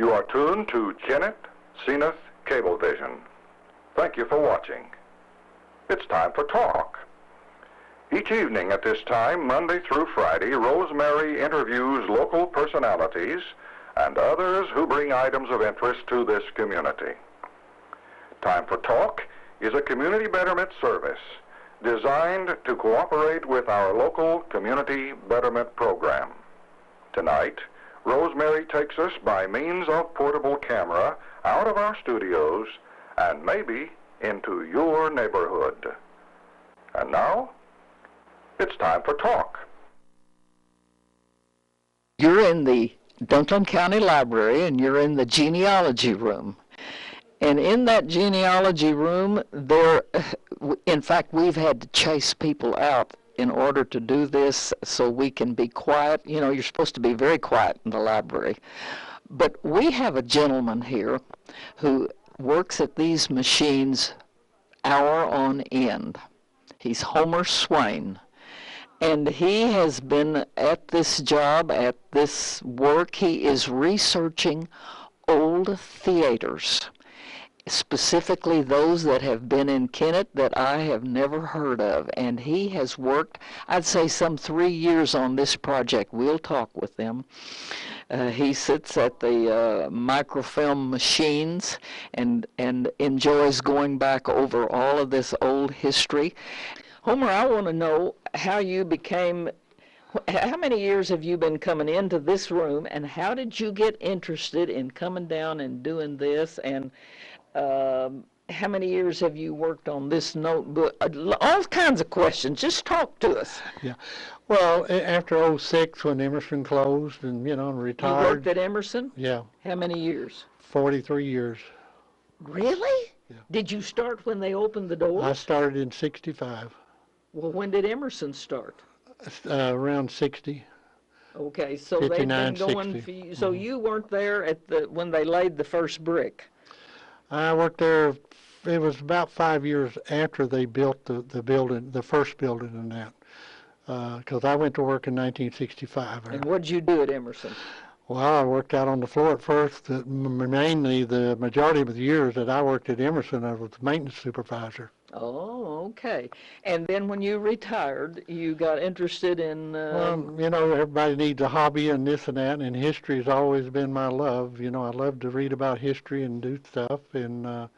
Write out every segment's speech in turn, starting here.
You are tuned to Kennett, Zenith Cablevision. Thank you for watching. It's time for talk. Each evening at this time, Monday through Friday, Rosemary interviews local personalities and others who bring items of interest to this community. Time for Talk is a community betterment service designed to cooperate with our local community betterment program. Tonight, Rosemary takes us by means of portable camera out of our studios and maybe into your neighborhood. And now, it's time for talk. You're in the Dunklin County Library and you're in the genealogy room. And in that genealogy room, in fact, we've had to chase people out in order to do this so we can be quiet. You know, you're supposed to be very quiet in the library. But we have a gentleman here who works at these machines hour on end. He's Homer Swain. And he has been at this job, at this work. He is researching old theaters, specifically those that have been in Kennett that I have never heard of. And he has worked, I'd say, some 3 years on this project. We'll talk with them. He sits at the microfilm machines and enjoys going back over all of this old history. Homer, I want to know how you became, how many years have you been coming into this room, and how did you get interested in coming down and doing this, and how many years have you worked on this notebook? All kinds of questions. Just talk to us. Yeah. Well, after '06, when Emerson closed and, retired. You worked at Emerson? Yeah. How many years? 43 years. Really? Yeah. Did you start when they opened the doors? I started in '65. Well, when did Emerson start? Around 60. Okay, so they've been going 60. for you. So you weren't there at when they laid the first brick? I worked there. It was about 5 years after they built the building, the first building in that, because I went to work in 1965. And what did you do at Emerson? Well, I worked out on the floor at first. Mainly, the majority of the years that I worked at Emerson, I was the maintenance supervisor. Oh, okay. And then when you retired, you got interested in... Well, everybody needs a hobby and this and that, and history has always been my love. I love to read about history and do stuff. And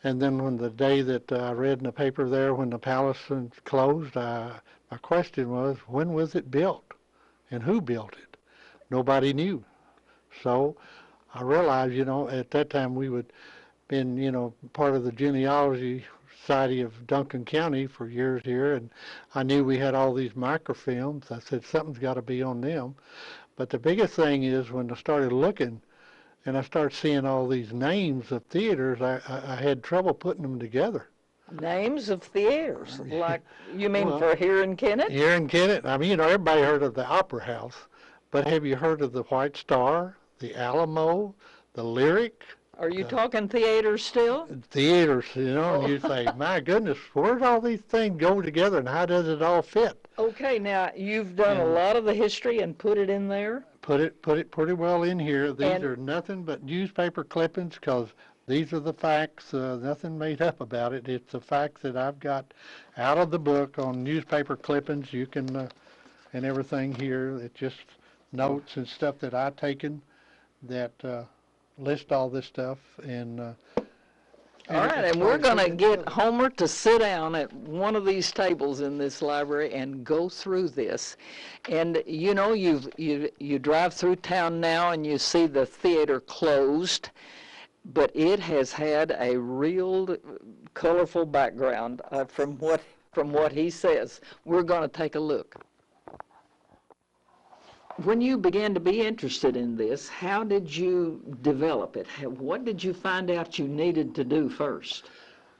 then when the day that I read in the paper there when the palace closed, my question was, when was it built? And who built it? Nobody knew. So I realized, at that time we would been, part of the genealogy Society of Dunklin County for years here, and I knew we had all these microfilms. I said, something's got to be on them. But the biggest thing is when I started looking and I started seeing all these names of theaters, I had trouble putting them together. Names of theaters? Like, you mean for here in Kennett? Here in Kennett. I mean, everybody heard of the Opera House, but have you heard of the White Star, the Alamo, the Lyric? Are you talking theaters still? Theaters, and you say, my goodness, where do all these things go together and how does it all fit? Okay, now you've done a lot of the history and put it in there? Put it pretty well in here. These are nothing but newspaper clippings because these are the facts, nothing made up about it. It's the facts that I've got out of the book on newspaper clippings. You can, and everything here, it's just notes and stuff that I've taken that list all this stuff. And all right, and we're going to get Homer to sit down at one of these tables in this library and go through this. And you drive through town now and you see the theater closed, but it has had a real colorful background from what he says. We're going to take a look. When you began to be interested in this, how did you develop it? What did you find out you needed to do first?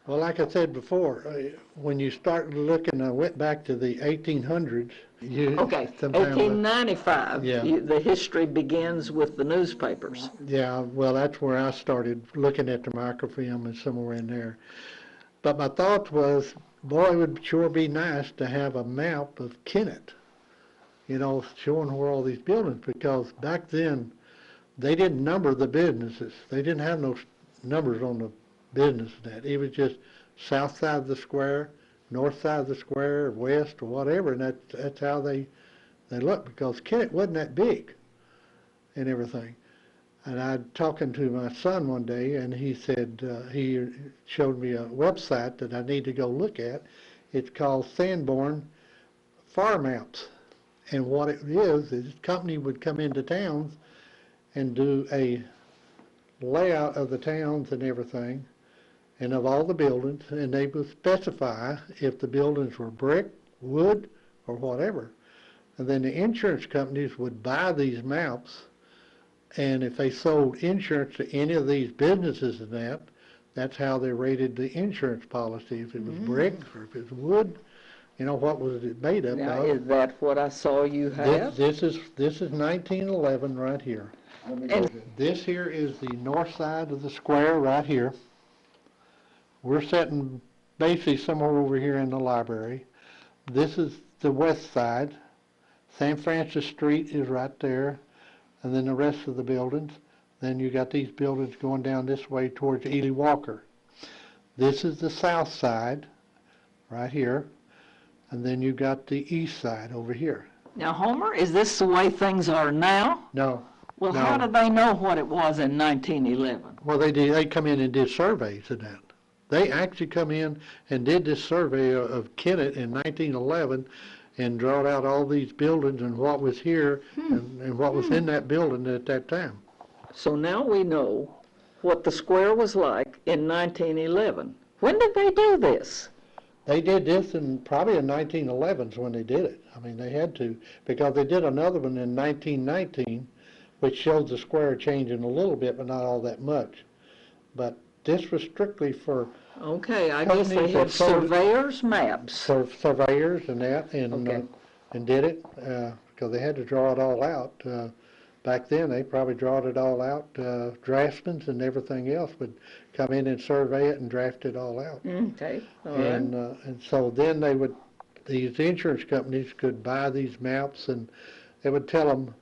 Well, like I said before, when you start looking, I went back to the 1800s. Okay, 1895, the history begins with the newspapers. Yeah, well, that's where I started looking at the microfilm and somewhere in there. But my thought was, boy, it would sure be nice to have a map of Kennett, showing where all these buildings, because back then they didn't number the businesses. They didn't have no numbers on the business net. It was just south side of the square, north side of the square, west or whatever, and that's how they looked, because Kennett wasn't that big and everything. And I talking to my son one day, and he said, he showed me a website that I need to go look at. It's called Sanborn Farm Maps. And what it is the company would come into towns and do a layout of the towns and everything, and of all the buildings, and they would specify if the buildings were brick, wood, or whatever. And then the insurance companies would buy these maps, and if they sold insurance to any of these businesses and that's how they rated the insurance policy. If it was brick or if it was wood, you know, what was it made up Now, of? is that what I saw you have? This is 1911 right here. This here is the north side of the square right here. We're sitting basically somewhere over here in the library. This is the west side. St. Francis Street is right there, and then the rest of the buildings. Then you got these buildings going down this way towards Ely Walker. This is the south side right here, and then you got the east side over here. Now, Homer, is this the way things are now? No. Well, No. how did they know what it was in 1911? Well, they come in and did surveys of that. They actually come in and did this survey of Kennett in 1911 and drawed out all these buildings and what was here and what was in that building at that time. So now we know what the square was like in 1911. When did they do this? They did this probably in 1911 is when they did it. I mean, they had to, because they did another one in 1919, which showed the square changing a little bit, but not all that much. But this was strictly for Okay, I guess they had surveyors' maps. surveyors and that, and Okay. And did it because they had to draw it all out. Back then, they probably drawed it all out. Draftsmen and everything else would come in and survey it and draft it all out. Okay, all right. And so then these insurance companies could buy these maps, and they would tell them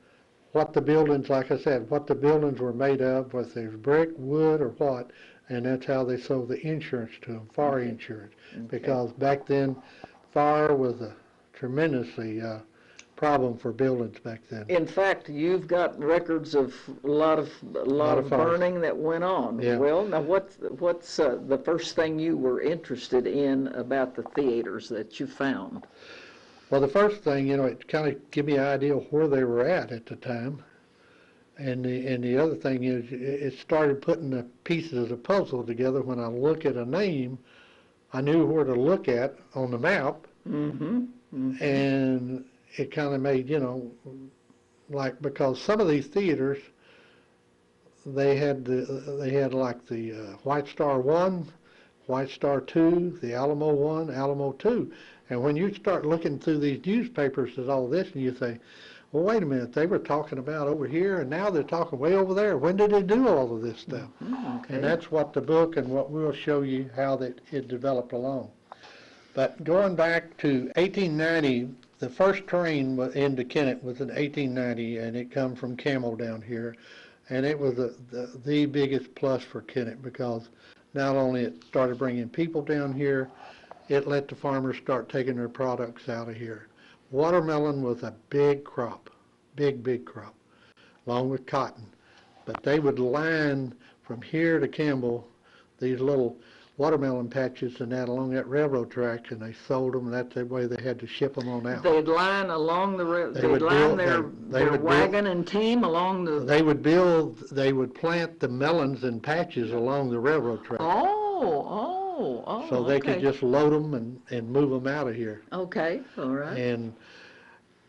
what the buildings, like I said, what the buildings were made of, whether they was brick, wood, or what, and that's how they sold the insurance to them, fire insurance. Because back then, fire was a tremendously problem for buildings back then. In fact, you've got records of a lot of fires. burning that went on. Yeah. Well, now what's the first thing you were interested in about the theaters that you found? Well, the first thing, you know, it kind of gave me an idea of where they were at the time. And the other thing is, it started putting the pieces of the puzzle together. When I look at a name, I knew where to look at on the map. Mm-hmm. Mm-hmm. And it kind of made, you know, like, because some of these theaters, they had like the White Star 1, White Star 2, the Alamo 1, Alamo 2. And when you start looking through these newspapers and all this, and you say, well, wait a minute, they were talking about over here, and now they're talking way over there. When did they do all of this stuff? Mm-hmm. Okay. And that's what the book and what we'll show you how that it developed along. But going back to 1890, the first train into Kennett was in 1890, and it come from Camel down here. And it was the biggest plus for Kennett, because not only it started bringing people down here, it let the farmers start taking their products out of here. Watermelon was a big crop, big crop, along with cotton. But they would line from here to Campbell these little watermelon patches and that along that railroad track, and they sold them, and that's the way they had to ship them on out. They'd line along the their wagon and team along the. They would plant the melons in patches along the railroad track. Oh. So they could just load them and move them out of here. Okay, all right. And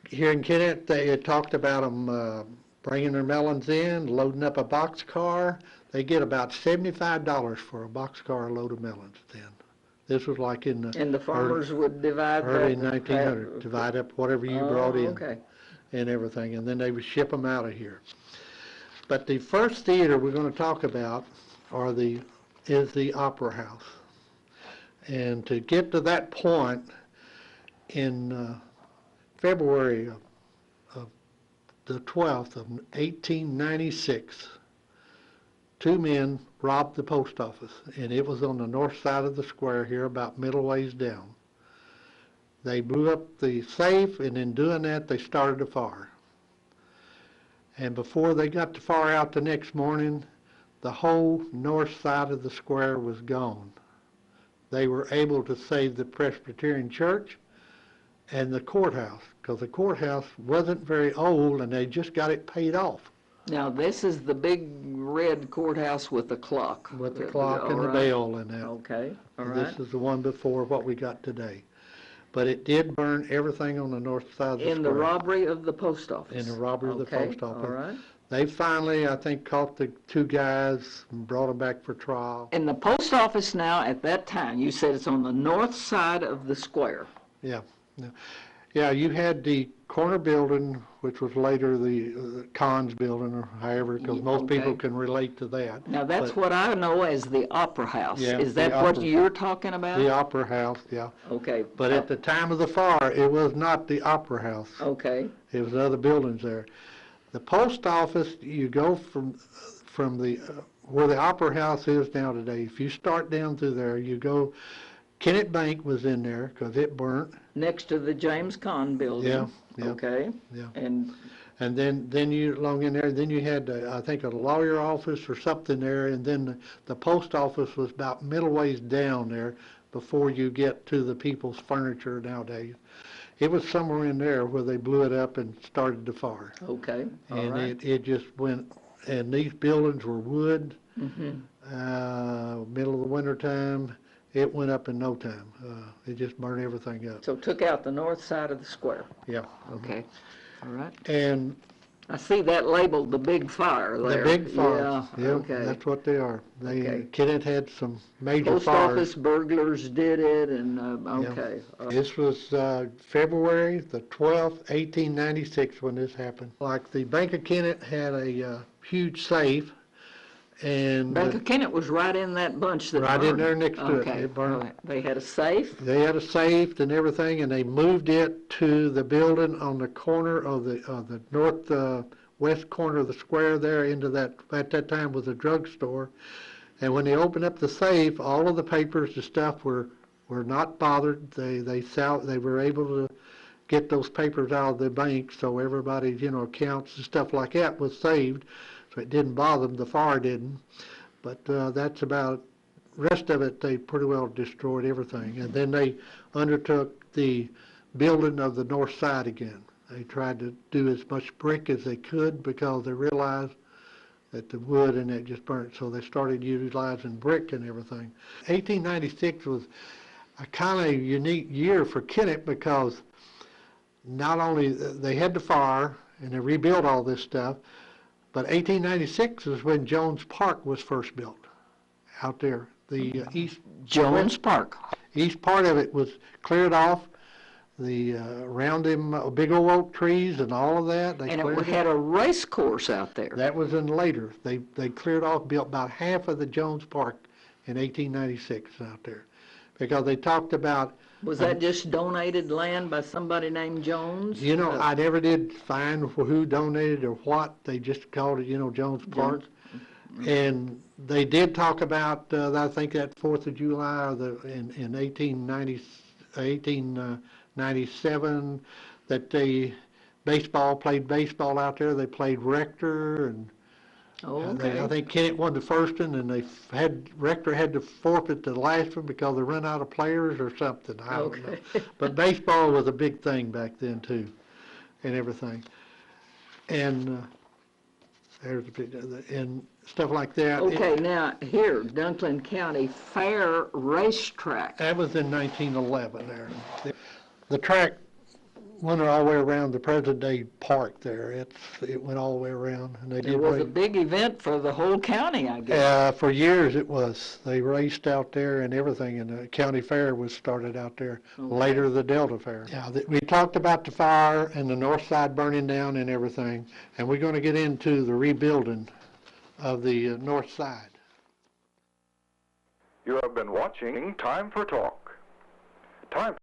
here in Kennett, they had talked about them bringing their melons in, loading up a boxcar. They get about $75 for a boxcar load of melons then. This was like in the And the farmers would divide early that. 1900, divide up whatever you brought in Okay. and everything, and then they would ship them out of here. But the first theater we're going to talk about is the Opera House. And to get to that point in February of the 12th of 1896, two men robbed the post office, and it was on the north side of the square here, about middle ways down. They blew up the safe, and in doing that, they started a fire. And before they got the fire out the next morning, the whole north side of the square was gone. They were able to save the Presbyterian Church and the courthouse, because the courthouse wasn't very old, and they just got it paid off. Now, this is the big red courthouse with the clock. With the clock and All the right. bell and that. Okay, all And right. this is the one before what we got today. But it did burn everything on the north side of the square. In the robbery of the post office? In the robbery of the post office. All right. They finally, I think, caught the two guys and brought them back for trial. And the post office now, at that time, you said it's on the north side of the square. Yeah. Yeah, you had the corner building, which was later the Cons building, or however, because most people can relate to that. Now, that's what I know as the Opera House. Yeah, Is that the what Opera- you're talking about? The Opera House, yeah. Okay. But at the time of the fire, it was not the Opera House. Okay. It was other buildings there. The post office, you go from the where the Opera House is now today. If you start down through there, you go. Kennett Bank was in there because it burnt. Next to the James Caan building? Yeah. Okay. Yeah. And then you along in there, then you had, I think, a lawyer office or something there, and then the post office was about middle ways down there before you get to the People's Furniture nowadays. It was somewhere in there where they blew it up and started the fire. okay, all And right. it just went, and these buildings were wood, Mm-hmm. middle of the winter time. It went up in no time. It just burned everything up. So took out the north side of the square. Yeah. Okay, all right. And I see that labeled the big fire the there. big fires, Yeah, yeah, okay. that's what they are. They, Okay. Kennett had some major Post fires. office burglars did it, and, okay. This was February the 12th, 1896 when this happened. Like the Bank of Kennett had a huge safe, and Bank of Kennett was right in that bunch that right in burned. there next to it. Okay, It burned. all right. They had a safe? They had a safe and everything, and they moved it to the building on the corner of the north west corner of the square there into that, at that time was a drugstore. And when they opened up the safe, all of the papers and stuff were not bothered. They were able to get those papers out of the bank, so everybody's, accounts and stuff like that was saved. So it didn't bother them. The fire didn't. But that's about, rest of it, they pretty well destroyed everything. And then they undertook the building of the north side again. They tried to do as much brick as they could because they realized that the wood and that just burnt. So they started utilizing brick and everything. 1896 was a kind of unique year for Kennett because not only they had the fire and they rebuilt all this stuff, but 1896 is when Jones Park was first built out there. The Jones Park. east part of it was cleared off. The around them big old oak trees and all of that. They And cleared it had a race course out there. That was in later. They cleared off, built about half of the Jones Park in 1896 out there, because they talked about. Was that just donated land by somebody named Jones? I never did find who donated or what. They just called it, Jones Park. And they did talk about, I think that 4th of July or in 1897, that they played baseball out there. They played Rector, and I think Kennett won the first one, and Rector had to forfeit the last one because they run out of players or something. I don't know. But baseball was a big thing back then too, and everything. And and stuff like that. Okay, now here, Dunklin County Fair Racetrack. That was in 1911 there. The track went all the way around the present-day park there. It went all the way around. And It was a big event for the whole county, I guess. For years it was. They raced out there and everything, and the county fair was started out there. Okay. Later, the Delta Fair. Yeah, we talked about the fire and the north side burning down and everything, and we're going to get into the rebuilding of the north side. You have been watching Time for Talk.